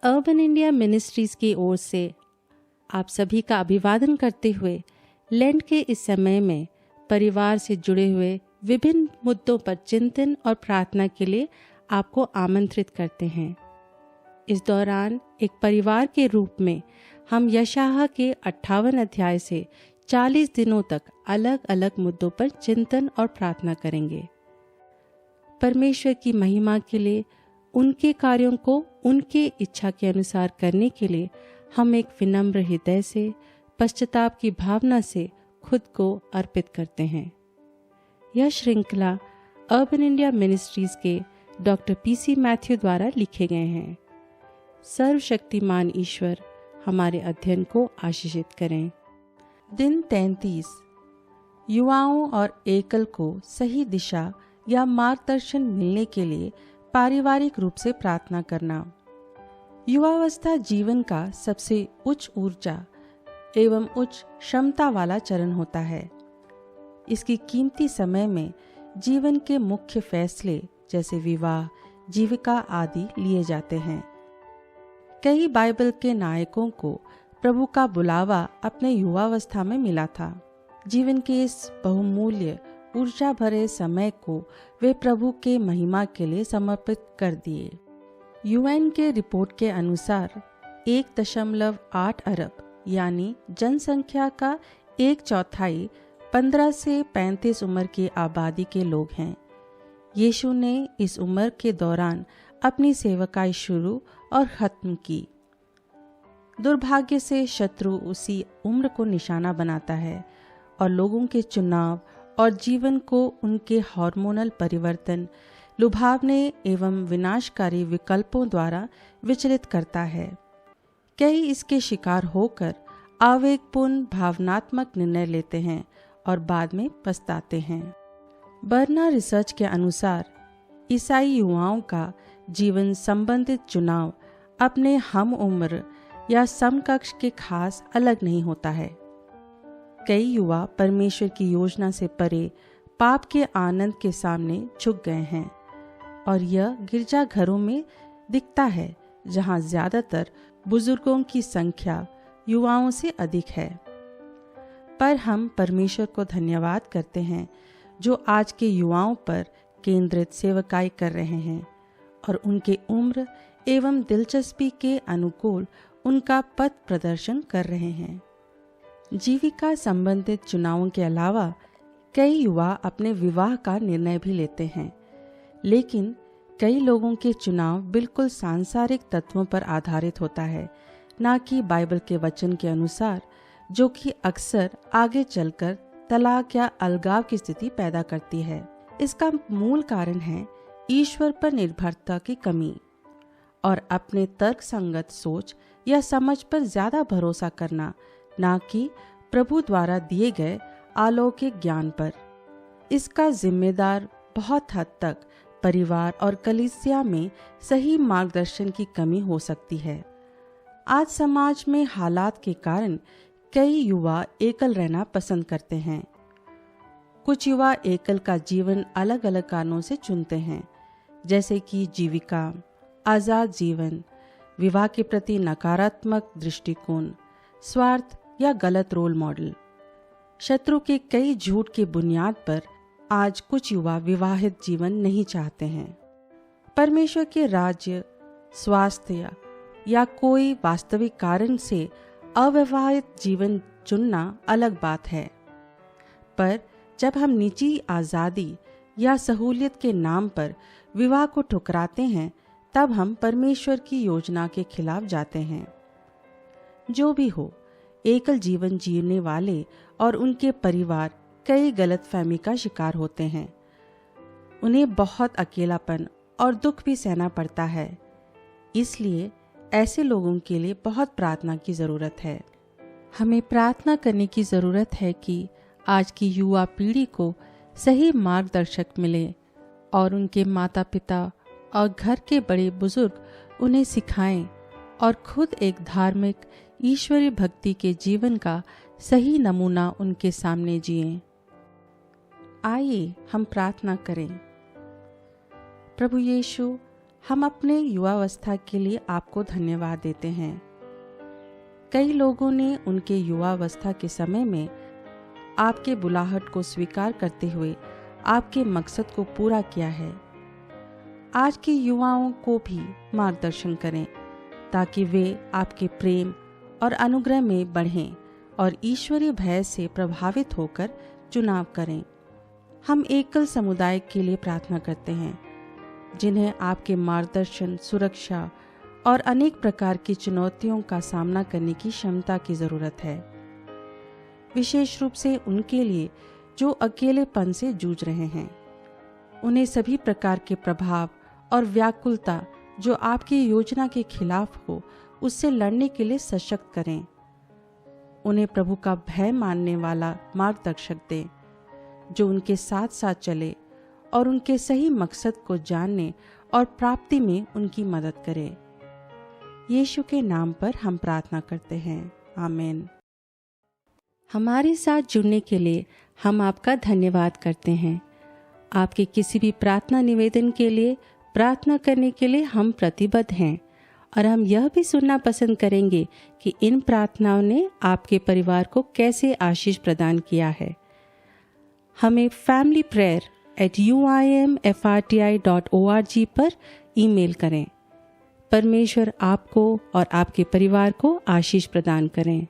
Urban India ministries की ओर से आप सभी का अभिवादन करते हुए लेंट के इस समय में परिवार से जुड़े हुए विभिन्न मुद्दों पर चिंतन और प्रार्थना के लिए आपको आमंत्रित करते हैं। इस दौरान एक परिवार के रूप में हम यशायाह के 58 अध्याय से 40 दिनों तक अलग अलग मुद्दों पर चिंतन और प्रार्थना करेंगे। परमेश्वर की महिमा के लिए, उनके कार्यों को उनके इच्छा के अनुसार करने के लिए हम एक विनम्र हृदय से, पश्चाताप की भावना से खुद को अर्पित करते हैं। यह श्रृंखला अर्बन इंडिया मिनिस्ट्रीज के डॉक्टर पीसी मैथ्यू द्वारा लिखे गए हैं। सर्वशक्तिमान ईश्वर हमारे अध्ययन को आशीषित करें। दिन 33। युवाओं और एकल को सही दिशा या मार्गदर्शन मिलने के लिए पारिवारिक रूप से प्रार्थना करना। युवावस्था जीवन का सबसे उच्च ऊर्जा एवं उच्च क्षमता वाला चरण होता है। इसकी कीमती समय में जीवन के मुख्य फैसले जैसे विवाह, जीविका आदि लिए जाते हैं। कई बाइबल के नायकों को प्रभु का बुलावा अपने युवावस्था में मिला था। जीवन के इस बहुमूल्य ऊर्जा भरे समय को वे प्रभु के महिमा के लिए समर्पित कर दिए। यूएन के रिपोर्ट के अनुसार 1.8 अरब यानी जनसंख्या का 1/4 15 से 35 उम्र की आबादी के लोग हैं। यीशु ने इस उम्र के दौरान अपनी सेवकाई शुरू और खत्म की। दुर्भाग्य से शत्रु उसी उम्र को निशाना बनाता है और लोगों के चुनाव और जीवन को उनके हार्मोनल परिवर्तन, लुभावने एवं विनाशकारी विकल्पों द्वारा विचलित करता है। कई इसके शिकार होकर आवेगपूर्ण भावनात्मक निर्णय लेते हैं और बाद में पछताते हैं। बर्ना रिसर्च के अनुसार ईसाई युवाओं का जीवन संबंधित चुनाव अपने हम उम्र या समकक्ष के खास अलग नहीं होता है। कई युवा परमेश्वर की योजना से परे पाप के आनंद के सामने झुक गए हैं और यह गिरजाघरों में दिखता है, जहां ज्यादातर बुजुर्गों की संख्या युवाओं से अधिक है। पर हम परमेश्वर को धन्यवाद करते हैं जो आज के युवाओं पर केंद्रित सेवकाई कर रहे हैं और उनके उम्र एवं दिलचस्पी के अनुकूल उनका पथ प्रदर्शन कर रहे हैं। जीविका संबंधित चुनावों के अलावा कई युवा अपने विवाह का निर्णय भी लेते हैं, लेकिन कई लोगों के चुनाव बिल्कुल सांसारिक तत्वों पर आधारित होता है, ना कि बाइबल के वचन के अनुसार, जो कि अक्सर आगे चलकर तलाक या अलगाव की स्थिति पैदा करती है। इसका मूल कारण है ईश्वर पर निर्भरता की कमी और अपने तर्कसंगत सोच या समझ पर ज्यादा भरोसा करना, ना कि प्रभु द्वारा दिए गए अलौकिक ज्ञान पर। इसका जिम्मेदार बहुत हद तक परिवार और कलीसिया में सही मार्गदर्शन की कमी हो सकती है। आज समाज में हालात के कारण कई युवा एकल रहना पसंद करते हैं। कुछ युवा एकल का जीवन अलग अलग कारणों से चुनते हैं, जैसे कि जीविका, आजाद जीवन, विवाह के प्रति नकारात्मक दृष्टिकोण, स्वार्थ या गलत रोल मॉडल। शत्रु के कई झूठ की बुनियाद पर आज कुछ युवा विवाहित जीवन नहीं चाहते हैं। परमेश्वर के राज्य, स्वास्थ्य या कोई वास्तविक कारण से अविवाहित जीवन चुनना अलग बात है। पर जब हम निजी आजादी या सहूलियत के नाम पर विवाह को ठुकराते हैं, तब हम परमेश्वर की योजना के खिलाफ जाते हैं। जो भी हो, एकल जीवन जीने वाले और उनके परिवार कई गलतफहमी का शिकार होते हैं। उन्हें बहुत अकेलापन और दुख भी सहना पड़ता है। इसलिए ऐसे लोगों के लिए बहुत प्रार्थना की ज़रूरत है। हमें प्रार्थना करने की ज़रूरत है कि आज की युवा पीढ़ी को सही मार्गदर्शक मिले और उनके माता पिता और घर के बड़े बुजुर्ग उन्हें सिखाएं और खुद एक धार्मिक ईश्वरीय भक्ति के जीवन का सही नमूना उनके सामने जिएं। आइए हम प्रार्थना करें। प्रभु यीशु, हम अपने युवावस्था के लिए आपको धन्यवाद देते हैं। कई लोगों ने उनके युवावस्था के समय में आपके बुलाहट को स्वीकार करते हुए आपके मकसद को पूरा किया है। आज के युवाओं को भी मार्गदर्शन करें ताकि वे आपके प्रेम और अनुग्रह में बढ़ें और ईश्वरीय भय से प्रभावित होकर चुनाव करें। हम एकल समुदाय के लिए प्रार्थना करते हैं जिन्हें आपके मार्गदर्शन, सुरक्षा और अनेक प्रकार की चुनौतियों का सामना करने की क्षमता की जरूरत है, विशेष रूप से उनके लिए जो अकेलेपन से जूझ रहे हैं। उन्हें सभी प्रकार के प्रभाव और व्याकुलता जो आपकी योजना के खिलाफ हो उससे लड़ने के लिए सशक्त करें। उन्हें प्रभु का भय मानने वाला मार्गदर्शक दें जो उनके साथ साथ चले और उनके सही मकसद को जानने और प्राप्ति में उनकी मदद करे। यीशु के नाम पर हम प्रार्थना करते हैं, आमीन। हमारे साथ जुड़ने के लिए हम आपका धन्यवाद करते हैं। आपके किसी भी प्रार्थना निवेदन के लिए प्रार्थना करने के लिए हम प्रतिबद्ध हैं और हम यह भी सुनना पसंद करेंगे कि इन प्रार्थनाओं ने आपके परिवार को कैसे आशीष प्रदान किया है। हमें familyprayer@uimfrti.org पर ईमेल करें। परमेश्वर आपको और आपके परिवार को आशीष प्रदान करें।